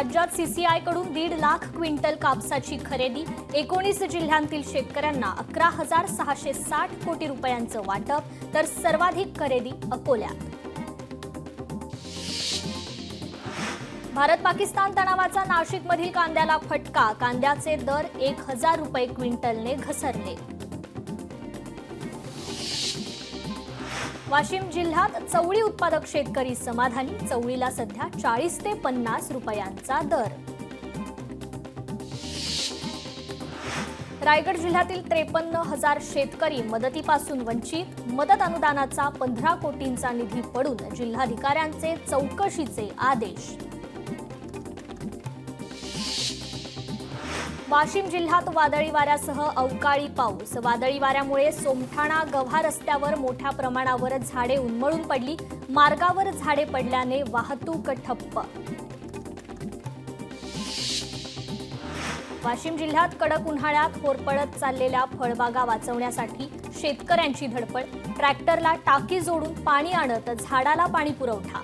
राज्यात सीसीआय कडून 1.5 लाख क्विंटल कापसाची खरेदी. 19 जिल्ह्यांतील शेतकऱ्यांना 11,660 कोटी रुपयांचं वाटप, तर सर्वाधिक खरेदी अकोल्यात. भारत पाकिस्तान तणावाचा नाशिकमधील कांद्याला फटका. कांद्याचे दर 1,000 रुपये क्विंटलने घसरले. वाशिम जिल्ह्यात चवळी उत्पादक शेतकरी समाधानी. चवळीला सध्या 40 ते 50 रुपयांचा दर. रायगड जिल्ह्यातील 53,000 शेतकरी मदतीपासून वंचित. मदत अनुदानाचा 15 कोटींचा निधी पडून जिल्हाधिकाऱ्यांचे चौकशीचे आदेश. वाशिम जिल्ह्यात वादळी वाऱ्यासह अवकाळी पाऊस. वादळी वाऱ्यामुळे सोमठाणा गव्हा रस्त्यावर मोठ्या प्रमाणावर झाडे उन्मळून पडली. मार्गावर झाडे पडल्याने वाहतूक ठप्प. वाशिम जिल्ह्यात कडक उन्हाळ्यात होरपळत चाललेल्या फळबागा वाचवण्यासाठी शेतकऱ्यांची धडपड. ट्रॅक्टरला टाकी जोडून पाणी आणत झाडाला पाणी पुरवठा.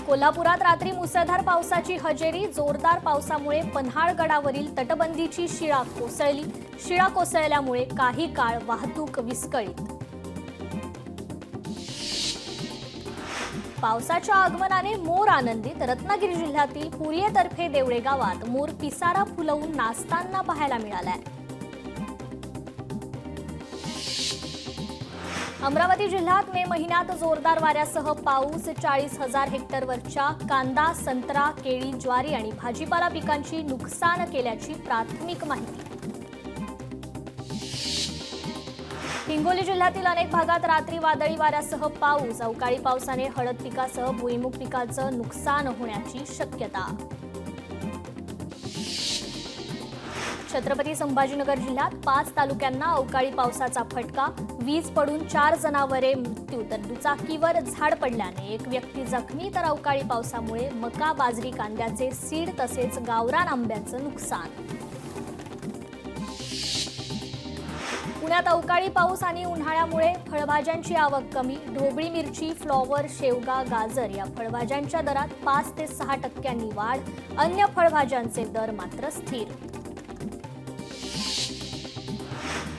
कोल्हापुरात रात्री मुसळधार पावसाची हजेरी. जोरदार पावसामुळे पन्हाळगडावरील तटबंदीची शिळा कोसळली. शिळा कोसळल्यामुळे काही काळ वाहतूक विस्कळीत. पावसाच्या आगमनाने मोर आनंदित. रत्नागिरी जिल्ह्यातील पुरियेतर्फे देवळे गावात मोर पिसारा फुलवून नाचताना पाहायला मिळालाय. अमरावती जिल्ह्यात मे महिन्यात जोरदार वाऱ्यासह पाऊस. 40,000 हेक्टरवरच्या कांदा, संत्रा, केळी, ज्वारी आणि भाजीपाला पिकांची नुकसान केल्याची प्राथमिक माहिती. हिंगोली जिल्ह्यातील अनेक भागात रात्री वादळी वाऱ्यासह पाऊस. अवकाळी पावसाने हळद पिकासह भुईमूग पिकाचं नुकसान होण्याची शक्यता. छत्रपती संभाजीनगर जिल्ह्यात 5 तालुक्यांना अवकाळी पावसाचा फटका. वीज पडून 4 जनावरे मृत्यू, तर दुचाकीवर झाड पडल्याने एक व्यक्ती जखमी. तर अवकाळी पावसामुळे मका, बाजरी, कांद्याचे सीड तसेच गावरान आंब्याचं नुकसान. पुण्यात अवकाळी पाऊस आणि उन्हाळ्यामुळे फळभाज्यांची आवक कमी. ढोबळी मिरची, फ्लॉवर, शेवगा, गाजर या फळभाज्यांच्या दरात 5 ते 6% वाढ. अन्य फळभाज्यांचे दर मात्र स्थिर.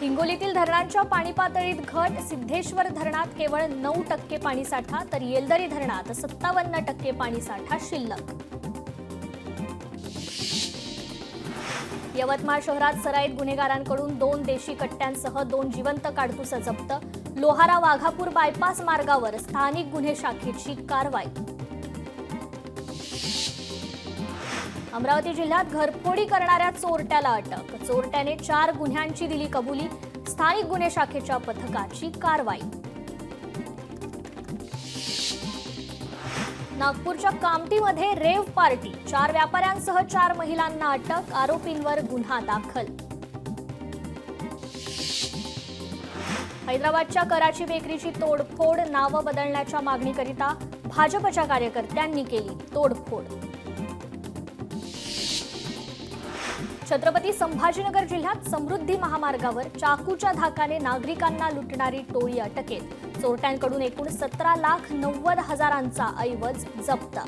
हिंगोलीतील धरणांच्या पाणी पातळीत घट. सिद्धेश्वर धरणात केवळ 9% पाणीसाठा, तर येलदरी धरणात 57% पाणीसाठा शिल्लक. यवतमाळ शहरात सराईत गुन्हेगारांकडून 2 देशी कट्ट्यांसह 2 जिवंत काडतुसं जप्त. लोहारा वाघापूर बायपास मार्गावर स्थानिक गुन्हे शाखेची कारवाई. अमरावती जिल्ह्यात घरफोडी करणाऱ्या चोरट्याला अटक. चोरट्याने 4 गुन्ह्यांची दिली कबुली. स्थानिक गुन्हे शाखेच्या पथकाची कारवाई. नागपूरच्या कामठीमध्ये रेव्ह पार्टी. 4 व्यापाऱ्यांसह 4 महिलांना अटक. आरोपींवर गुन्हा दाखल. हैदराबादच्या कराची बेकरीची तोडफोड. नावं बदलण्याच्या मागणीकरिता भाजपच्या कार्यकर्त्यांनी केली तोडफोड. छत्रपती संभाजीनगर जिल्ह्यात समृद्धी महामार्गावर चाकूच्या धाकाने नागरिकांना लुटणारी टोळी अटकेत. चोरट्यांकडून एकूण 17,90,000चा ऐवज जप्त.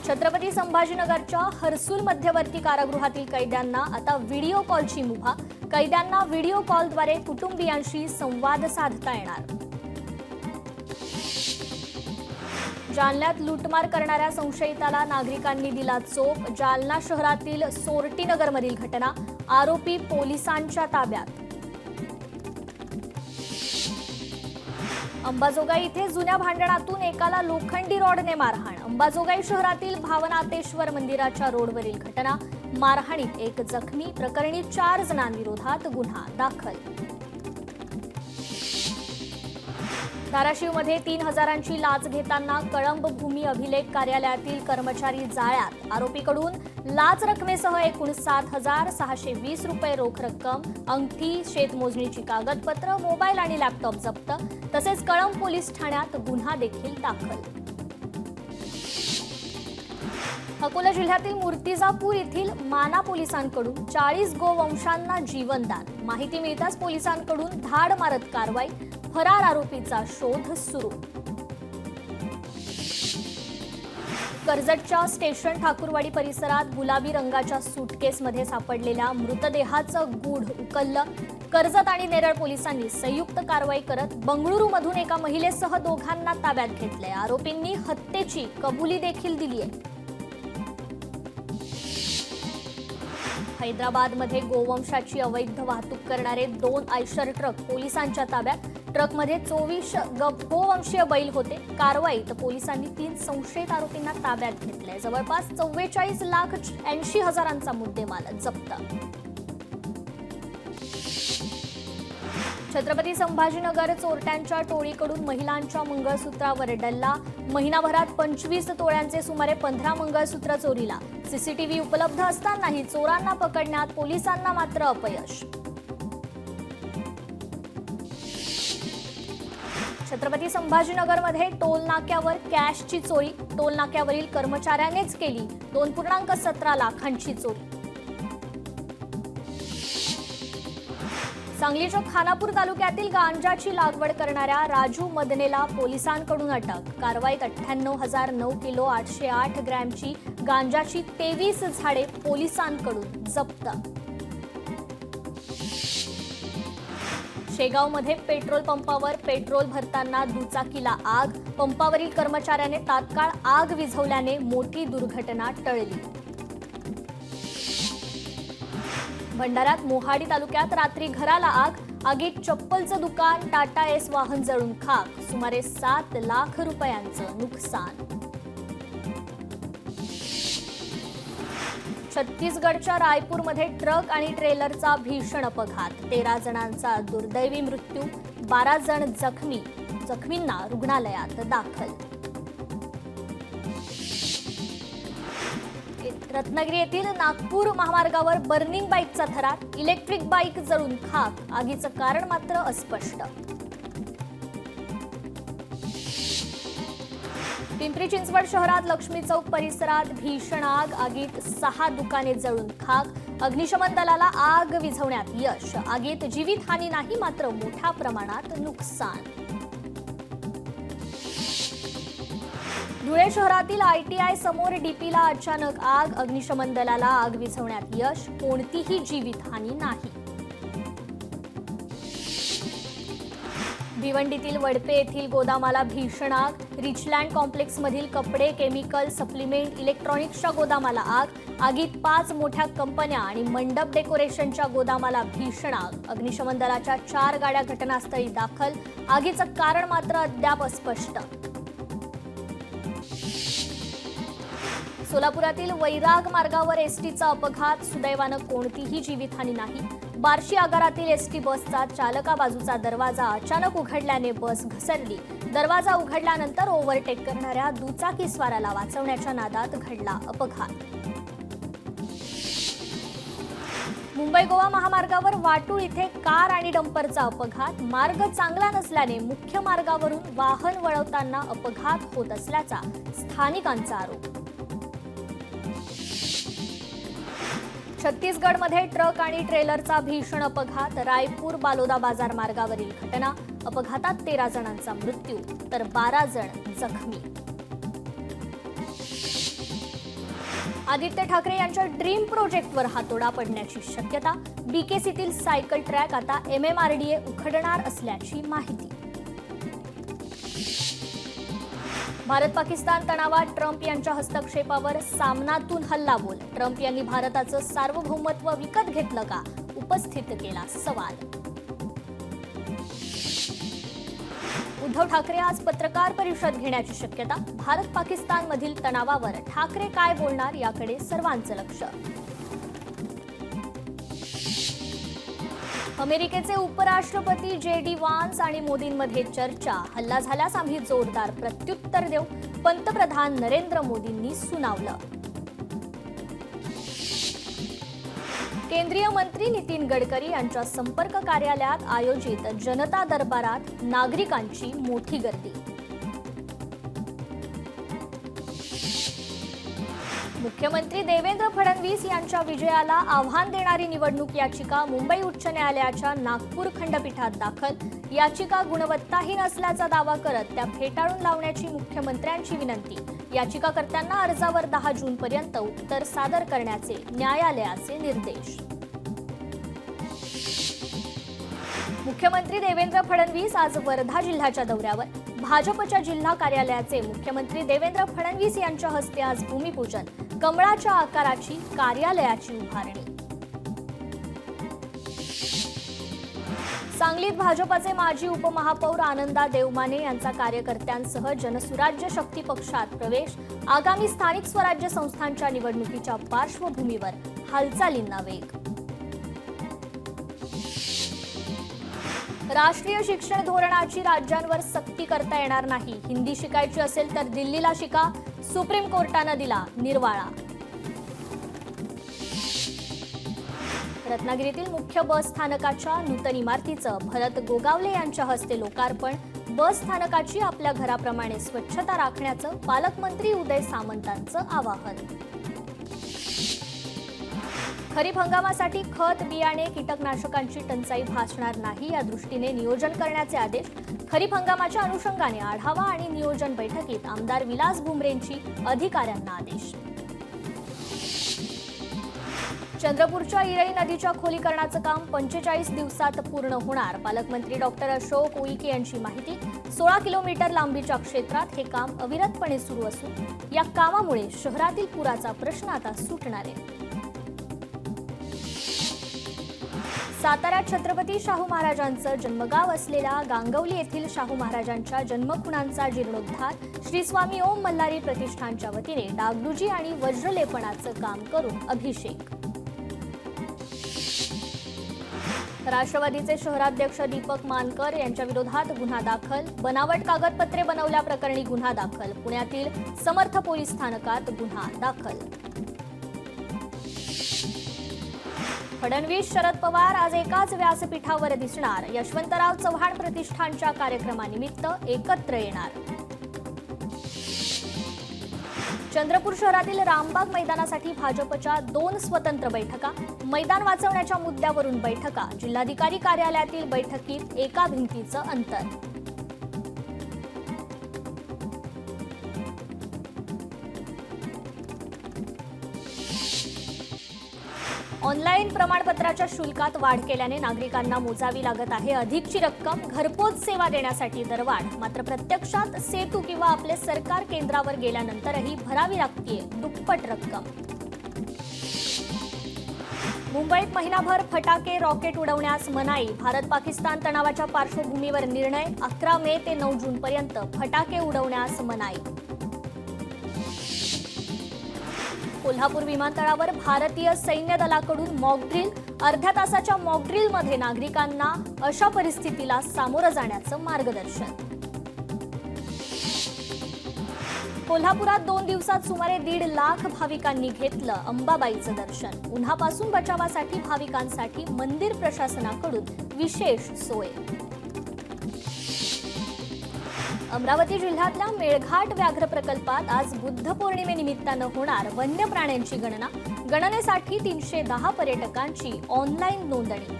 छत्रपती संभाजीनगरच्या हर्सुल मध्यवर्ती कारागृहातील कैद्यांना आता व्हिडिओ कॉलची मुभा. कैद्यांना व्हिडिओ कॉलद्वारे कुटुंबियांशी संवाद साधता येणार. जालन्यात लूटमार करणाऱ्या संशयिताला नागरिकांनी दिला चोप. जालना शहरातील सोरटीनगरमधील घटना. आरोपी पोलिसांच्या ताब्यात. अंबाजोगाई इथे जुन्या भांडणातून एकाला लोखंडी रॉडने मारहाण. अंबाजोगाई शहरातील भावनातेश्वर मंदिराच्या रोडवरील घटना. मारहाणीत एक जखमी. प्रकरणी 4 जणांविरोधात गुन्हा दाखल. धाराशिवमध्ये 3,000ची लाच घेताना कळंब भूमी अभिलेख कार्यालयातील कर्मचारी जाळ्यात. आरोपीकडून लाच रकमेसह एकूण 7,620 रुपये रोख रक्कम, अंगठी, शेतमोजणीची कागदपत्र, मोबाईल आणि लॅपटॉप जप्त. तसेच कळंब पोलीस ठाण्यात गुन्हा देखील दाखल. अकोला जिल्ह्यातील मूर्तिजापूर येथील माना पोलिसांकडून 40 गोवंशांना जीवनदान. माहिती मिळताच पोलिसांकडून धाड मारत कारवाई. फरार आरोपीचा शोध सुरू. कर्जतच्या स्टेशन ठाकूरवाडी परिसरात गुलाबी रंगाच्या सुटकेसमध्ये सापडलेल्या मृतदेहाचं गूढ उकललं. कर्जत आणि नेरळ पोलिसांनी संयुक्त कारवाई करत बंगळुरूमधून एका महिलेसह दोघांना ताब्यात घेतले. आरोपींनी हत्येची कबुली देखील दिली आहे. हैदराबादमध्ये गोवंशाची अवैध वाहतूक करणारे 2 आयशर ट्रक पोलिसांच्या ताब्यात. ट्रकमध्ये 24 गोवंशीय बैल होते. कारवाईत पोलिसांनी 3 संशयित आरोपींना ताब्यात घेतले. जवळपास 44,80,000चा मुद्देमाल जप्त. छत्रपती संभाजीनगर चोरट्यांच्या टोळीकडून महिलांच्या मंगळसूत्रावर डल्ला. महिनाभरात 25 तोळ्यांचे सुमारे 15 मंगळसूत्र चोरीला. सीसीटीव्ही उपलब्ध असतानाही चोरांना पकडण्यात पोलिसांना मात्र अपयश. छत्रपती संभाजीनगरमध्ये टोल नाक्यावर कॅशची चोरी. टोल नाक्यावरील कर्मचाऱ्यानेच केली 2.17 लाखांची चोरी. सांगलीच्या खानापूर तालुक्यातील गांजाची लागवड करणाऱ्या राजू मदनेला पोलिसांकडून अटक. कारवाईत 98,009 किलो 808 ग्रॅमची गांजाची 23 झाडे पोलिसांकडून जप्त. शेगावमध्ये पेट्रोल पंपावर पेट्रोल भरताना दुचाकीला आग. पंपावरील कर्मचाऱ्याने तात्काळ आग विझवल्याने मोठी दुर्घटना टळली. भंडाऱ्यात मोहाडी तालुक्यात रात्री घराला आग. आगीत चप्पलचं दुकान, टाटा एस वाहन जळून खाक. सुमारे 7 लाख रुपयांचं नुकसान. छत्तीसगडच्या रायपूरमध्ये ट्रक आणि ट्रेलरचा भीषण अपघात. 13 जणांचा दुर्दैवी मृत्यू, 12 जण जखमींना रुग्णालयात दाखल. रत्नागिरी येथील नागपूर महामार्गावर बर्निंग बाईकचा थरार. इलेक्ट्रिक बाईक जळून खाक. आगीचं कारण मात्र अस्पष्ट. पिंपरी चिंचवड शहरात लक्ष्मी चौक परिसरात भीषण आग. आगीत 6 दुकाने जळून खाक. अग्निशमन दलाला आग विझवण्यात यश. आगीत जीवितहानी नाही, मात्र मोठ्या प्रमाणात नुकसान. धुळे शहरातील ITI समोर डीपीला अचानक आग. अग्निशमन दलाला आग विझवण्यात यश. कोणतीही जीवितहानी नाही. भिवंडीतील वडपे येथील गोदामाला भीषण आग. रिचलँड कॉम्प्लेक्समधील कपडे, केमिकल, सप्लिमेंट, इलेक्ट्रॉनिक्सच्या गोदामाला आग. आगीत 5 मोठ्या कंपन्या आणि मंडप डेकोरेशनच्या गोदामाला भीषण आग. अग्निशमन दलाच्या 4 गाड्या घटनास्थळी दाखल. आगीचं कारण मात्र अद्याप अस्पष्ट. सोलापुरातील वैराग मार्गावर एसटीचा अपघात. सुदैवानं कोणतीही जीवितहानी नाही. बार्शी आगारातील एसटी बसचा चालका बाजूचा दरवाजा अचानक उघडल्याने बस घसरली. दरवाजा उघडल्यानंतर ओव्हरटेक करणाऱ्या दुचाकीस्वाराला वाचवण्याच्या नादात घडला अपघात. मुंबई गोवा महामार्गावर वाटूळ इथे कार आणि डंपरचा अपघात. मार्ग चांगला नसल्याने मुख्य मार्गावरून वाहन वळवताना अपघात होत असल्याचा स्थानिकांचा आरोप. छत्तीसगडमध्ये ट्रक आणि ट्रेलरचा भीषण अपघात. रायपूर बालोदा बाजार मार्गावरील घटना. अपघातात 13 जणांचा मृत्यू तर 12 जण जखमी. आदित्य ठाकरे यांच्या ड्रीम प्रोजेक्टवर हातोडा पडण्याची शक्यता. BKCतील सायकल ट्रॅक आता MMRDA उघडणार असल्याची माहिती. भारत पाकिस्तान तणावात ट्रम्प यांच्या हस्तक्षेपावर सामनातून हल्लाबोल. ट्रम्प यांनी भारताचं सार्वभौमत्व विकत घेतलं का, उपस्थित केला सवाल. उद्धव ठाकरे आज पत्रकार परिषद घेण्याची शक्यता. भारत पाकिस्तानमधील तणावावर ठाकरे काय बोलणार याकडे सर्वांचं लक्ष. अमेरिकेचे उपराष्ट्रपती JD व्हान्स आणि मोदींमध्ये चर्चा. हल्ला झाल्यास आम्ही जोरदार प्रत्युत्तर देऊ, पंतप्रधान नरेंद्र मोदींनी सुनावलं. केंद्रीय मंत्री नितीन गडकरी यांच्या संपर्क कार्यालयात आयोजित जनता दरबारात नागरिकांची मोठी गर्दी. मुख्यमंत्री देवेंद्र फडणवीस फडणवीस यांच्या विजयाला आव्हान देणारी निवडणूक याचिका मुंबई उच्च न्यायालयाच्या नागपूर खंडपीठात दाखल. याचिका गुणवत्ताहीन असल्याचा दावा करत त्या फेटाळून लावण्याची मुख्यमंत्र्यांची विनंती. याचिकाकर्त्यांना अर्जावर 10 जूनपर्यंत उत्तर सादर करण्याचे न्यायालयाचे निर्देश. मुख्यमंत्री देवेंद्र फडणवीस आज वर्धा जिल्ह्याच्या दौऱ्यावर. भाजपच्या जिल्हा कार्यालयाचे मुख्यमंत्री देवेंद्र फडणवीस यांच्या हस्ते आज भूमिपूजन. कमळाच्या आकाराची कार्यालयाची उभारणी. सांगलीत भाजपचे माजी उपमहापौर आनंदा देवमाने यांचा कार्यकर्त्यांसह जनसुराज्य शक्ती पक्षात प्रवेश. आगामी स्थानिक स्वराज्य संस्थांच्या निवडणुकीच्या पार्श्वभूमीवर हालचालींना वेग. राष्ट्रीय शिक्षण धोरणाची राज्यांवर सक्ती करता येणार नाही. हिंदी शिकायची असेल तर दिल्लीला शिका, सुप्रीम कोर्टानं दिला निर्वाळा. रत्नागिरीतील मुख्य बस स्थानकाच्या नूतन इमारतीचं भरत गोगावले यांच्या हस्ते लोकार्पण. बस स्थानकाची आपल्या घराप्रमाणे स्वच्छता राखण्याचं पालकमंत्री उदय सामंतांचं आवाहन. खरीप हंगामासाठी खत, बियाणे, कीटकनाशकांची टंचाई भासणार नाही या दृष्टीने नियोजन करण्याचे आदेश. खरीप हंगामाच्या अनुषंगाने आढावा आणि नियोजन बैठकीत आमदार विलास भुमरेंची अधिकाऱ्यांना आदेश. चंद्रपूरच्या इरई नदीच्या खोलीकरणाचं काम 45 दिवसात पूर्ण होणार. पालकमंत्री डॉक्टर अशोक उईके यांची माहिती. 16 किलोमीटर लांबीच्या क्षेत्रात हे काम अविरतपणे सुरू असून या कामामुळे शहरातील पुराचा प्रश्न आता सुटणार आहे. साताऱ्यात छत्रपती शाहू महाराजांचं जन्मगाव असलेल्या गांगवली येथील शाहू महाराजांच्या जन्मखुणांचा जीर्णोद्धार. श्री स्वामी ओम मल्हारी प्रतिष्ठानच्या वतीने डागडुजी आणि वज्रलेपनाचं काम करून अभिषेक. राष्ट्रवादीचे शहराध्यक्ष दीपक मानकर यांच्या विरोधात गुन्हा दाखल. बनावट कागदपत्रे बनवल्याप्रकरणी गुन्हा दाखल. पुण्यातील समर्थ पोलीस स्थानकात गुन्हा दाखल. फडणवीस, शरद पवार आज एकाच व्यासपीठावर दिसणार. यशवंतराव चव्हाण प्रतिष्ठानच्या कार्यक्रमानिमित्त एकत्र येणार. चंद्रपूर शहरातील रामबाग मैदानासाठी भाजपच्या 2 स्वतंत्र बैठका. मैदान वाचवण्याच्या मुद्द्यावरून बैठका. जिल्हाधिकारी कार्यालयातील बैठकीत एका भिंतीचं अंतर. ऑनलाईन प्रमाणपत्राच्या शुल्कात वाढ केल्याने नागरिकांना मोजावी लागत आहे अधिकची रक्कम. घरपोच सेवा देण्यासाठी दरवाढ. मात्र प्रत्यक्षात सेतू किंवा आपले सरकार केंद्रावर गेल्यानंतरही भरावी लागतेय दुप्पट रक्कम. मुंबईत महिनाभर फटाके, रॉकेट उडवण्यास मनाई. भारत-पाकिस्तान तणावाच्या पार्श्वभूमीवर निर्णय. 11 मे ते 9 जूनपर्यंत फटाके उडवण्यास मनाई. कोल्हापूर विमानतळावर भारतीय सैन्य दलाकडून मॉकड्रिल. अर्ध्या तासाच्या मॉकड्रिलमध्ये नागरिकांना अशा परिस्थितीला सामोरं जाण्याचं मार्गदर्शन. कोल्हापुरात 2 दिवसात सुमारे 1.5 लाख भाविकांनी घेतलं अंबाबाईचं दर्शन. उन्हापासून बचावासाठी भाविकांसाठी मंदिर प्रशासनाकडून विशेष सोय. अमरावती जिल्ह्यातल्या मेळघाट व्याघ्र प्रकल्पात आज बुद्ध पौर्णिमेनिमित्तानं होणार वन्य प्राण्यांची गणना. गणनेसाठी 310 पर्यटकांची ऑनलाईन नोंदणी.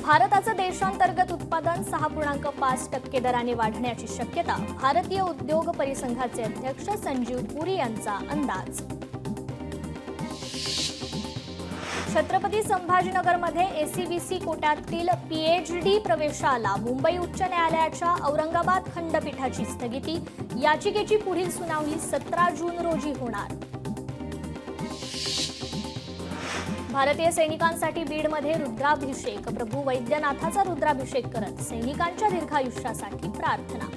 भारताचं देशांतर्गत उत्पादन 6.5% दराने वाढण्याची शक्यता. भारतीय उद्योग परिसंघाचे अध्यक्ष संजीव पुरी यांचा अंदाज. छत्रपती संभाजीनगरमध्ये एसीबीसी कोट्यातील पीएचडी प्रवेशाला मुंबई उच्च न्यायालयाच्या औरंगाबाद खंडपीठाची स्थगिती. याचिकेची पुढील सुनावणी 17 जून रोजी होणार. भारतीय सैनिकांसाठी बीडमध्ये रुद्राभिषेक. प्रभू वैद्यनाथाचा रुद्राभिषेक करत सैनिकांच्या दीर्घायुष्यासाठी प्रार्थना.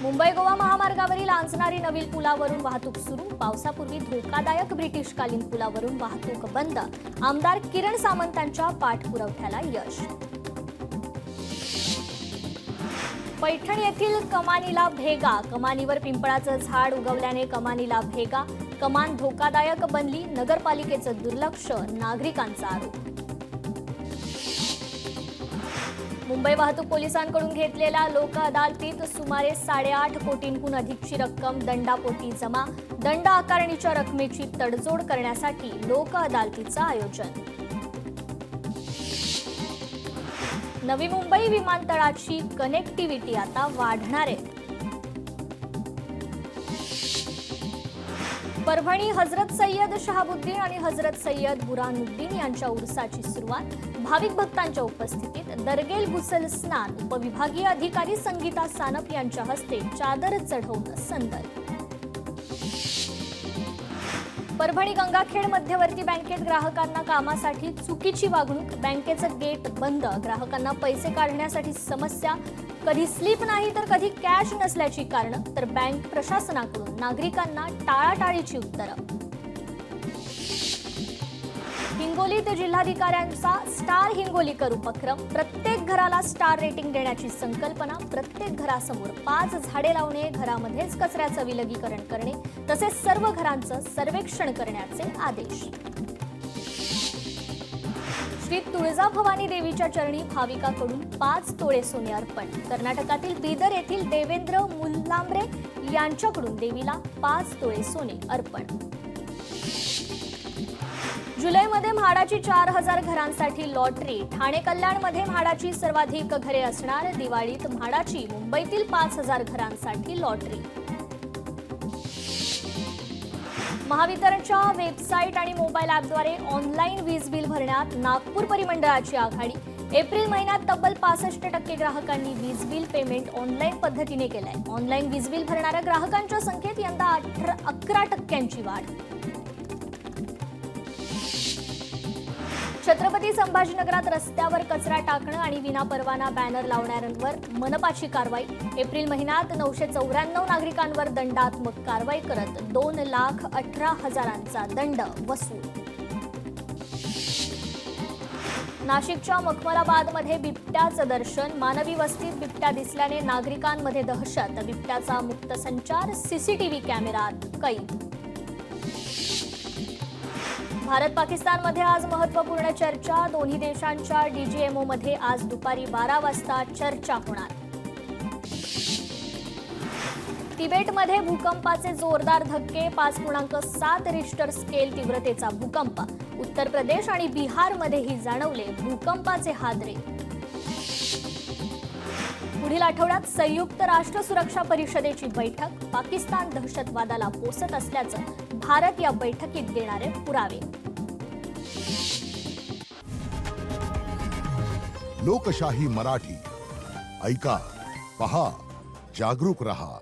मुंबई गोवा महामार्गावरील आंजणारी नवील पुलावरून वाहतूक सुरू. पावसापूर्वी धोकादायक ब्रिटिशकालीन पुलावरून वाहतूक बंद. आमदार किरण सामंतांच्या पाठपुराव्याला यश. पैठण येथील कमानीला भेगा. कमानीवर पिंपळाचं झाड उगवल्याने कमानीला भेगा. कमान धोकादायक बनली. नगरपालिकेचं दुर्लक्ष. नागरिकांचा आरोप. मुंबई वाहतूक पोलिसांकडून घेतलेल्या लोक अदालतीत सुमारे 8.5 कोटींहून अधिकची रक्कम दंडापोटी जमा. दंड आकारणीच्या रकमेची तडजोड करण्यासाठी लोक अदालतीचं आयोजन. नवी मुंबई विमानतळाची कनेक्टिव्हिटी आता वाढणार आहे. परभणी हजरत सय्यद शहाबुद्दीन आणि हजरत सय्यद बुरहानुद्दीन यांच्या उर्साची सुरुवात. भाविक भक्तांच्या उपस्थितीत दरगेल गुसल स्नान. उपविभागीय अधिकारी संगीता सानप यांच्या हस्ते चादर चढवून संदल. परभणी गंगाखेड मध्यवर्ती बँकेत ग्राहकांना कामासाठी चुकीची वागणूक. बँकेचं गेट बंद. ग्राहकांना पैसे काढण्यासाठी समस्या. कधी स्लिप नाही तर कधी कॅश नसल्याची कारणं. तर बँक प्रशासनाकडून नागरिकांना टाळाटाळीची उत्तरं. हिंगोलीत जिल्हाधिकाऱ्यांचा स्टार हिंगोलीकर उपक्रम. प्रत्येक घराला स्टार रेटिंग देण्याची संकल्पना. प्रत्येक घरासमोर 5 झाडे लावणे. घरामध्येच कचऱ्याचं विलगीकरण करणे तसेच सर्व घरांचं सर्वेक्षण करण्याचे आदेश. श्री तुळजाभवानी देवीच्या चरणी भाविकाकडून 5 तोळे सोने अर्पण. कर्नाटकातील बीदर येथील देवेंद्र मुल्लांब्रे यांच्याकडून देवीला 5 तोळे सोने अर्पण. जुलैमध्ये म्हाडाची 4000 घरांसाठी लॉटरी. ठाणे कल्याणमध्ये म्हाडाची सर्वाधिक घरे असणार. दिवाळीत म्हाडाची मुंबईतील 5000 घरांसाठी लॉटरी. महावितरणच्या वेबसाईट आणि मोबाईल ॲपद्वारे ऑनलाईन वीज बिल भरण्यात नागपूर परिमंडळाची आघाडी. एप्रिल महिन्यात तब्बल 65% ग्राहकांनी वीज बिल पेमेंट ऑनलाईन पद्धतीने केलंय. ऑनलाईन वीज बिल भरणाऱ्या ग्राहकांच्या संख्येत यंदा 11% वाढ. छत्रपती संभाजीनगरात रस्त्यावर कचरा टाकणं आणि विनापरवाना बॅनर लावणाऱ्यांवर मनपाची कारवाई. एप्रिल महिन्यात 994 नागरिकांवर दंडात्मक कारवाई करत 2,18,000चा दंड वसूल. नाशिकच्या मखमलाबादमध्ये बिबट्याचं दर्शन. मानवी वस्तीत बिबट्या दिसल्याने नागरिकांमध्ये दहशत. बिबट्याचा मुक्त संचार. सीसीटीव्ही कॅमेऱ्यात कैद. भारत पाकिस्तानमध्ये आज महत्त्वपूर्ण चर्चा. दोन्ही देशांच्या डीजीएमओमध्ये आज दुपारी 12 वाजता चर्चा होणार. तिबेटमध्ये भूकंपाचे जोरदार धक्के. 5.7 रिश्टर स्केल तीव्रतेचा भूकंप. उत्तर प्रदेश आणि बिहारमध्येही जाणवले भूकंपाचे हादरे. पुढील आठवड्यात संयुक्त राष्ट्र सुरक्षा परिषदेची बैठक. पाकिस्तान दहशतवादाला पोसत असल्याचं भारत या बैठकीत देणारे पुरावे. लोकशाही मराठी ऐका, पहा, जागरूक रहा.